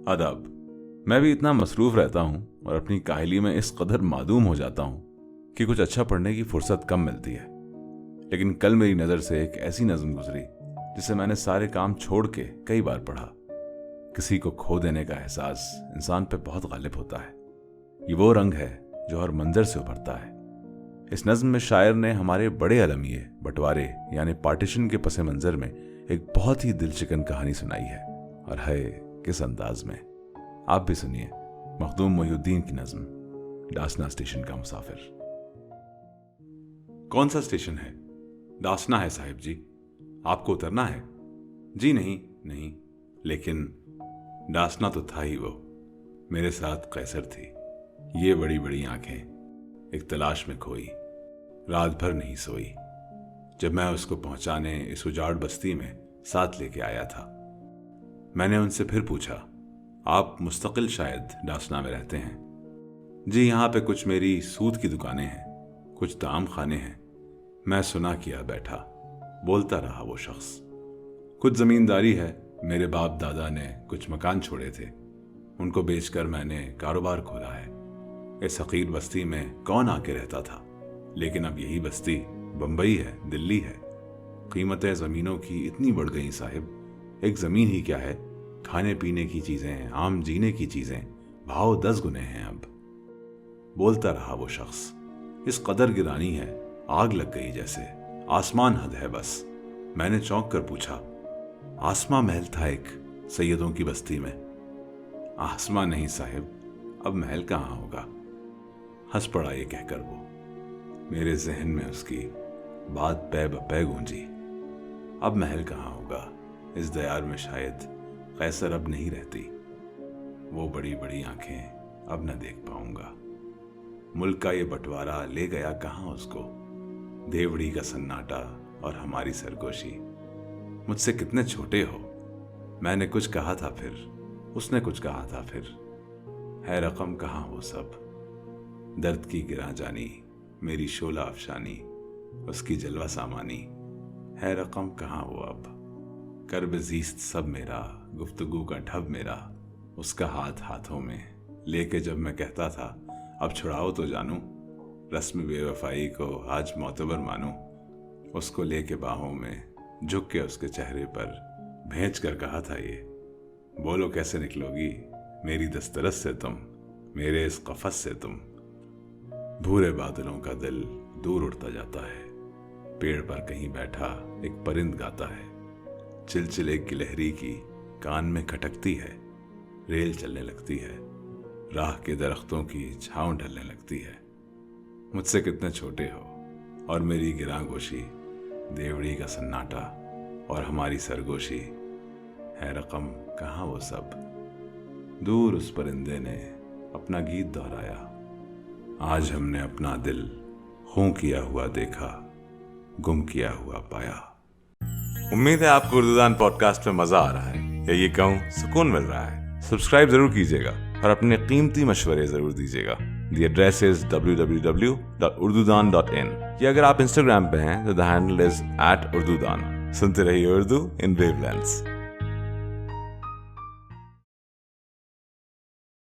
आदाब। मैं भी इतना मसरूफ़ रहता हूँ और अपनी काहली में इस कदर मादूम हो जाता हूँ कि कुछ अच्छा पढ़ने की फुर्सत कम मिलती है। लेकिन कल मेरी नज़र से एक ऐसी नज़म गुजरी जिसे मैंने सारे काम छोड़ के कई बार पढ़ा। किसी को खो देने का एहसास इंसान पे बहुत गालिब होता है। ये वो रंग है जो हर मंजर से उभरता है। इस नज़म में शायर ने हमारे बड़े अलमिए बंटवारे यानी पार्टीशन के पस मंज़र में एक बहुत ही दिलचिकन कहानी सुनाई है, और है किस अंदाज में। आप भी सुनिए मखदूम मोहिउद्दीन की नज़म डासना स्टेशन का मुसाफिर। कौन सा स्टेशन है? डासना है साहिब जी। आपको उतरना है? जी नहीं, लेकिन डासना तो था ही वो। मेरे साथ कैसर थी, ये बड़ी बड़ी आंखें एक तलाश में खोई, रात भर नहीं सोई। जब मैं उसको पहुंचाने इस उजाड़ बस्ती में साथ लेके आया था, मैंने उनसे फिर पूछा, आप मुस्तकिल शायद डासना में रहते हैं? जी, यहाँ पे कुछ मेरी सूद की दुकानें हैं, कुछ ताम खाने हैं। मैं सुना किया बैठा, बोलता रहा वो शख्स। कुछ जमींदारी है, मेरे बाप दादा ने कुछ मकान छोड़े थे, उनको बेचकर मैंने कारोबार खोला है। इस हकीर बस्ती में कौन आके रहता था, लेकिन अब यही बस्ती बंबई है, दिल्ली है। कीमतें ज़मीनों की इतनी बढ़ गई साहिब, एक ज़मीन ही क्या है, खाने पीने की चीज़ें, आम जीने की चीज़ें, भाव 10 गुने हैं अब। बोलता रहा वो शख्स। इस कदर गिरानी है, आग लग गई जैसे, आसमान हद है बस। मैंने चौंक कर पूछा, आसमां महल था एक सैयदों की बस्ती में? आसमां नहीं साहिब, अब महल कहाँ होगा। हंस पड़ा ये कहकर वो। मेरे जहन में उसकी बात पै बपै गूंजी। अब महल कहाँ होगा, इस दयार में शायद कैसर अब नहीं रहती। वो बड़ी बड़ी आंखें अब न देख पाऊंगा। मुल्क का ये बंटवारा ले गया कहाँ उसको, देवड़ी का सन्नाटा और हमारी सरगोशी। मुझसे कितने छोटे हो। मैंने कुछ कहा था, फिर उसने कुछ कहा था, फिर है रकम कहाँ वो सब। दर्द की गिरा जानी, मेरी शोला अफशानी, उसकी जलवा सामानी, है रकम कहाँ वो अब। कर्ब ज़ीस्त सब मेरा, गुफ्तगू का ढब मेरा, उसका हाथ हाथों में लेके जब मैं कहता था, अब छुड़ाओ तो जानूं, रस्म बेवफाई को आज मोतबर मानूं। उसको लेके बाहों में झुक के उसके चेहरे पर भेंच कर कहा था ये, बोलो कैसे निकलोगी मेरी दस्तरस से तुम, मेरे इस कफस से तुम। भूरे बादलों का दिल दूर उड़ता जाता है, पेड़ पर कहीं बैठा एक परिंद गाता है। चिलचिले की लहरी की कान में खटकती है, रेल चलने लगती है, राह के दरख्तों की छांव ढलने लगती है। मुझसे कितने छोटे हो, और मेरी गिरांगोशी, देवड़ी का सन्नाटा और हमारी सरगोशी, है रकम कहाँ वो सब। दूर उस परिंदे ने अपना गीत दोहराया, आज हमने अपना दिल खूं किया हुआ देखा, गुम किया हुआ पाया। उम्मीद है आपको उर्दूदान पॉडकास्ट में मजा आ रहा है, या ये कहूँ सुकून मिल रहा है। सब्सक्राइब जरूर कीजिएगा और अपने कीमती मशवरे जरूर दीजिएगा। द एड्रेस इज www.urdudan.in, या अगर आप इंस्टाग्राम पे हैं तो द हैंडल इज @urdudan। सुनते रहिए उर्दू इन वेवलेंथ्स।